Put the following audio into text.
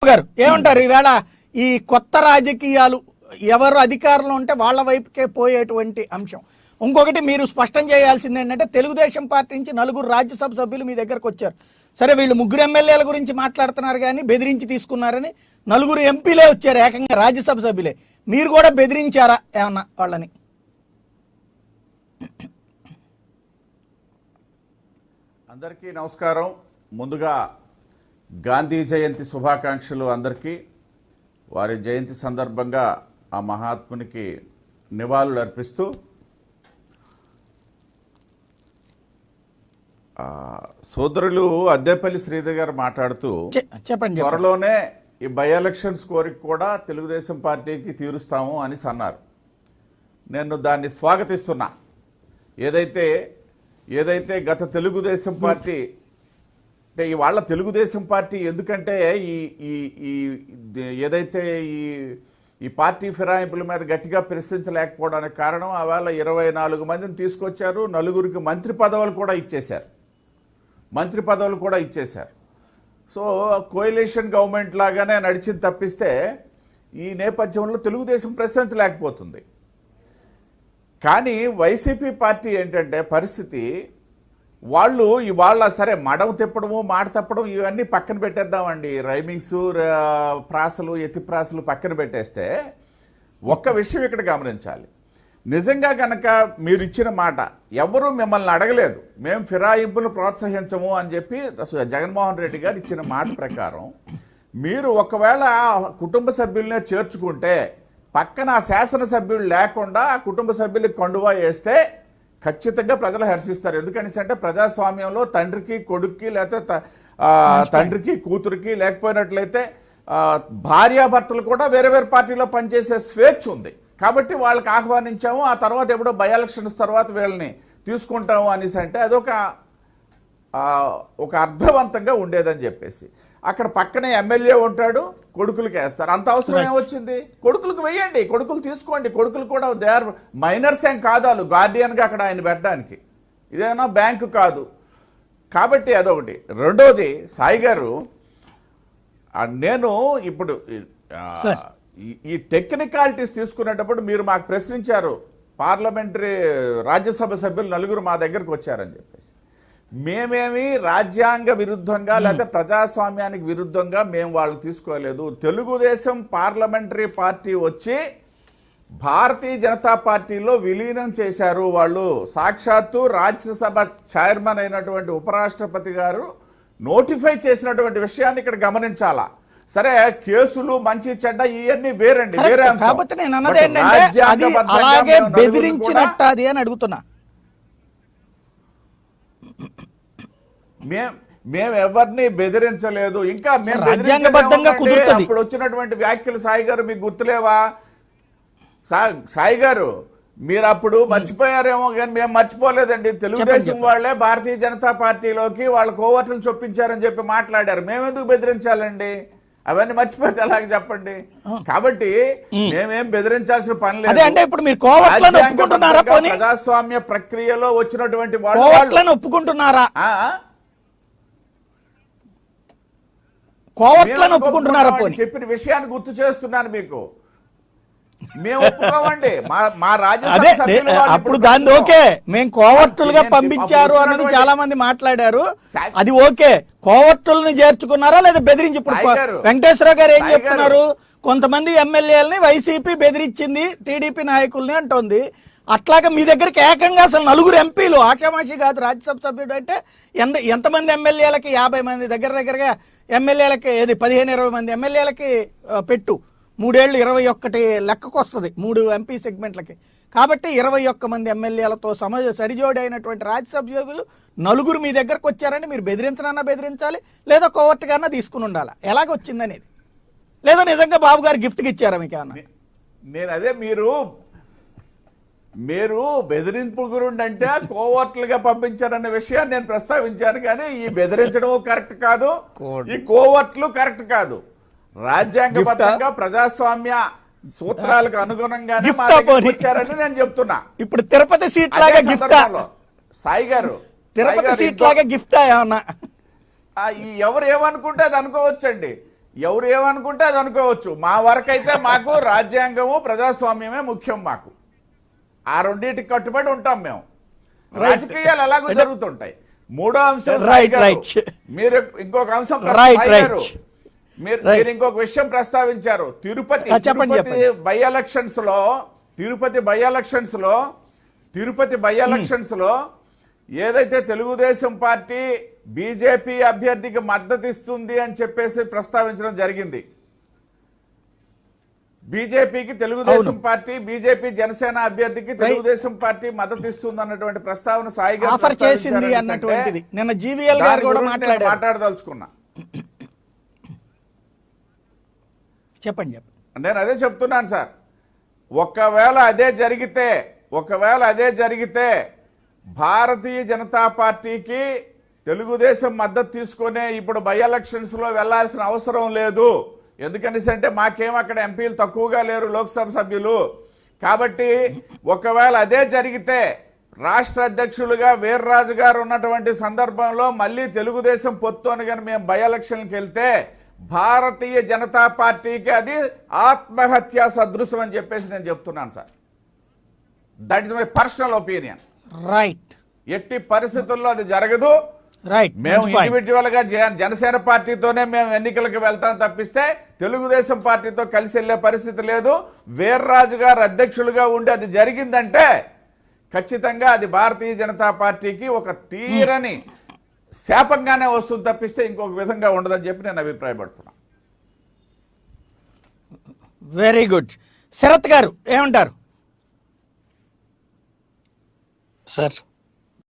గారు ఏమంటారు ఈవేళ ఈ కొత్త రాజకీయాలు ఎవరు అధికారంలో ఉంటే వాళ్ళ వైపుకే పోయేటువంటి అంశం? ఇంకొకటి మీరు స్పష్టం చేయాల్సింది ఏంటంటే తెలుగుదేశం పార్టీ నుంచి 4 రాజ్యసభ సభ్యులు మీ దగ్గరకు వచ్చారు. సరే వీళ్ళు 3 ఎమ్మెల్యేల గురించి మాట్లాడుతున్నారు కానీ బెదిరించి తీసుకున్నారని 4 ఎంపీలే వచ్చారు, ఏకంగా రాజ్యసభ సభ్యులే. మీరు కూడా బెదిరించారా ఏమన్నా వాళ్ళని? అందరికీ నమస్కారం. ముందుగా గాంధీ జయంతి శుభాకాంక్షలు అందరికీ. వారి జయంతి సందర్భంగా ఆ మహాత్మునికి నివాళులు అర్పిస్తూ సోదరులు అద్దేపల్లి శ్రీధర్ గారు మాట్లాడుతూ చెప్పండి, త్వరలోనే ఈ బై ఎలక్షన్స్ కోరిక కూడా తెలుగుదేశం పార్టీకి తీరుస్తాము అని అన్నారు. నేను దాన్ని స్వాగతిస్తున్నా. ఏదైతే గత తెలుగుదేశం పార్టీ అంటే ఇవాళ తెలుగుదేశం పార్టీ ఎందుకంటే ఏదైతే ఈ పార్టీ ఫిరాయింపుల మీద గట్టిగా ప్రశ్నించలేకపోవడానికి కారణం ఆవేళ 24 మందిని తీసుకొచ్చారు, 4కి మంత్రి పదవులు కూడా ఇచ్చేశారు. సో కోయలేషన్ గవర్నమెంట్ లాగానే నడిచింది తప్పిస్తే ఈ నేపథ్యంలో తెలుగుదేశం ప్రశ్నించలేకపోతుంది. కానీ వైసీపీ పార్టీ ఏంటంటే పరిస్థితి, వాళ్ళు ఇవాళ సరే మడవ తిప్పడము మాట తప్పడం ఇవన్నీ పక్కన పెట్టేద్దామండి, రైమింగ్స్ ప్రాసలు ఎత్తి ప్రాసలు పక్కన పెట్టేస్తే ఒక్క విషయం ఇక్కడ గమనించాలి. నిజంగా కనుక మీరు ఇచ్చిన మాట ఎవరు మిమ్మల్ని అడగలేదు, మేము ఫిరాయింపులు ప్రోత్సహించము అని చెప్పి జగన్మోహన్ రెడ్డి గారు ఇచ్చిన మాట ప్రకారం మీరు ఒకవేళ కుటుంబ సభ్యులనే చేర్చుకుంటే పక్కన శాసనసభ్యులు లేకుండా ఆ కుటుంబ సభ్యులకు కండువా వేస్తే ఖచ్చితంగా ప్రజలు హర్షిస్తారు. ఎందుకంటే ప్రజాస్వామ్యంలో తండ్రికి కొడుక్కి లేకపోతే తండ్రికి కూతురికి లేకపోయినట్లయితే భార్యాభర్తలు కూడా వేరే వేరే పార్టీలో పనిచేసే స్వేచ్ఛ ఉంది. కాబట్టి వాళ్ళకి ఆహ్వానించాము, ఆ తర్వాత ఎప్పుడో బై ఎలక్షన్స్ తర్వాత వీళ్ళని తీసుకుంటాము అనేసి అంటే అదొక అర్థవంతంగా ఉండేదని చెప్పేసి అక్కడ పక్కనే ఎమ్మెల్యే ఉంటాడు, కొడుకులకి వేస్తారు. అంత అవసరం ఏమొచ్చింది? కొడుకులకు వెయ్యండి, కొడుకులు తీసుకోండి. కొడుకులు కూడా దే ఆర్ మైనర్స్ ఏం కాదాలు గార్డియన్గా అక్కడ ఆయన పెట్టడానికి, ఇదేమన్నా బ్యాంకు కాదు. కాబట్టి అదొకటి. రెండోది సాయి గారు, నేను ఇప్పుడు ఈ టెక్నికాలిటీస్ తీసుకునేటప్పుడు మీరు మాకు ప్రశ్నించారు, పార్లమెంటరీ రాజ్యసభ సభ్యులు 4 మా దగ్గరకు వచ్చారని చెప్పేసి. మేమేమి రాజ్యాంగ విరుద్ధంగా లేకపోతే ప్రజాస్వామ్యానికి విరుద్ధంగా మేము వాళ్ళు తీసుకోలేదు. తెలుగుదేశం పార్లమెంటరీ పార్టీ వచ్చి భారతీయ జనతా పార్టీలో విలీనం చేశారు. వాళ్ళు సాక్షాత్తు రాజ్యసభ చైర్మన్ అయినటువంటి ఉపరాష్ట్రపతి గారు నోటిఫై చేసినటువంటి విషయాన్ని ఇక్కడ గమనించాలా. సరే కేసులు మంచి చెడ్డ ఇవన్నీ వేరండి, వేరే అంశం. కాబట్టి నేను అన్నది ఏంటంటే అది అలాగే బెదిరించినట్టు అది అని అడుగుతున్నా. మేము ఎవరిని బెదిరించలేదు. ఇంకా మేము రాజ్యాంగబద్ధంగా కుదురుతుంది. ఇప్పుడు వచ్చినటువంటి వ్యాఖ్యలు సాయి గారు మీకు గుర్తులేవా? సాయి గారు మీరు అప్పుడు మర్చిపోయారేమో కానీ మేము మర్చిపోలేదండి. తెలుగుదేశం వాళ్లే భారతీయ జనతా పార్టీలోకి వాళ్ళ కోవర్టులు చొప్పించారని చెప్పి మాట్లాడారు. మేమెందుకు బెదిరించాలండి? అవన్నీ మర్చిపోతే ఎలాగ చెప్పండి. కాబట్టి మేమేం బెదిరించాల్సిన పని లేదు. ప్రజాస్వామ్య ప్రక్రియలో వచ్చినటువంటి వాళ్ళు ఒప్పుకుంటున్నారా? చెప్పిన విషయాన్ని గుర్తు చేస్తున్నాను మీకు. మేము ఒప్పుకోమండి. మా అప్పుడు దాన్ని ఓకే, మేము కోవర్టులుగా పంపించారు అన్నది చాలా మంది మాట్లాడారు. అది ఓకే, కోవర్టుల్ని చేర్చుకున్నారా లేదా బెదిరించి? ఇప్పుడు వెంకటేశ్వరరావు గారు ఏం చెప్తున్నారు, కొంతమంది ఎమ్మెల్యేలని వైసీపీ బెదిరించింది టీడీపీ నాయకుల్ని అంటోంది. అట్లాగా మీ దగ్గరికి ఏకంగా అసలు 4 ఎంపీలు, ఆషామాషి కాదు రాజ్యసభ సభ్యుడు అంటే ఎంతమంది ఎమ్మెల్యేలకి 50 మంది దగ్గరగా ఎమ్మెల్యేలకి 15-20 మంది ఎమ్మెల్యేలకి పెట్టు 3 ఏళ్ళు 21 లెక్కకు వస్తుంది 3 ఎంపీ సెగ్మెంట్లకి. కాబట్టి 21 మంది ఎమ్మెల్యేలతో సరిజోడి అయినటువంటి రాజ్యసభ సభ్యులు 4 మీ దగ్గరకు వచ్చారంటే మీరు బెదిరించనన్నా బెదిరించాలి, లేదా కోవర్టుగానే తీసుకుని ఉండాలి. ఎలాగొచ్చిందనేది, లేదా నిజంగా బాబు గారు గిఫ్ట్కి ఇచ్చారా మీకు ఏమన్నా? నేను అదే మీరు బెదిరింపు గురుండి అంటే కోవర్టులుగా పంపించారన్న విషయాన్ని నేను ప్రస్తావించాను. కానీ ఈ బెదిరించడం కరెక్ట్ కాదు, ఈ కోవర్టులు కరెక్ట్ కాదు. రాజ్యాంగబద్ధంగా ప్రజాస్వామ్య సూత్రాలకు అనుగుణంగానే వచ్చారని నేను చెప్తున్నా. ఇప్పుడు తిరుపతి సీట్ లాగా గిఫ్ట్ సాయి గారు, తిరుపతి సీట్ లాగా గిఫ్ట్ ఏమన్నా ఎవరు ఏమనుకుంటే అది అనుకోవచ్చండి. ఎవరు ఏమనుకుంటే అది అనుకోవచ్చు. మా వరకు అయితే మాకు రాజ్యాంగము ప్రజాస్వామ్యమే ముఖ్యం. మాకు ఆ రెండింటికి కట్టుబడి ఉంటాం మేము. రాజకీయాలు ఎలాగో జరుగుతుంటాయి. మూడో అంశం మీరు ఇంకొక అంశం మీరు ఇంకొక విషయం ప్రస్తావించారు. తిరుపతి బై ఎలక్షన్స్ లో ఏదైతే తెలుగుదేశం పార్టీ బీజేపీ అభ్యర్థికి మద్దతు ఇస్తుంది అని చెప్పేసి ప్రస్తావించడం జరిగింది. బీజేపీకి తెలుగుదేశం పార్టీ, బీజేపీ జనసేన అభ్యర్థికి తెలుగుదేశం పార్టీ మద్దతు ఇస్తుంది అన్నటువంటి ప్రస్తావన సాయి గారు ఆఫర్ చేసింది అన్నటువంటిది నిన్న జీవీఎల్ గారు కూడా మాట్లాడదలుచుకున్నా. చెప్పండి. నేను అదే చెప్తున్నాను సార్. ఒకవేళ అదే జరిగితే భారతీయ జనతా పార్టీకి తెలుగుదేశం మద్దతు తీసుకునే ఇప్పుడు బై ఎలక్షన్స్ లో వెళ్లాల్సిన అవసరం లేదు. ఎందుకనిసంటే మాకేం అక్కడ ఎంపీలు తక్కువగా లేరు, లోక్సభ సభ్యులు. కాబట్టి ఒకవేళ అదే జరిగితే రాష్ట్ర అధ్యక్షులుగా వీర్రాజు గారు ఉన్నటువంటి సందర్భంలో మళ్ళీ తెలుగుదేశం పొత్తుని కానీ మేము బై ఎలక్షన్కి వెళ్తే భారతీయ జనతా పార్టీకి అది ఆత్మహత్య సదృశం అని చెప్పేసి నేను చెప్తున్నాను sir. That is my personal opinion. Right. ఎట్టి పరిస్థితుల్లో అది జరగదు. రైట్. మేము ఇండివిజువల్ గా జనసేన పార్టీతోనే మేము ఎన్నికలకు వెళ్తాం తప్పిస్తే తెలుగుదేశం పార్టీతో కలిసి వెళ్లే పరిస్థితి లేదు. వీర్రాజు గారు అధ్యక్షులుగా ఉండి అది జరిగిందంటే ఖచ్చితంగా అది భారతీయ జనతా పార్టీకి ఒక తీరని శాపంగానే వస్తుంది తప్పిస్తే ఇంకొక విధంగా ఉండదని చెప్పి నేను అభిప్రాయపడుతున్నా. Very good. శరత్ గారు ఏమంటారు సార్?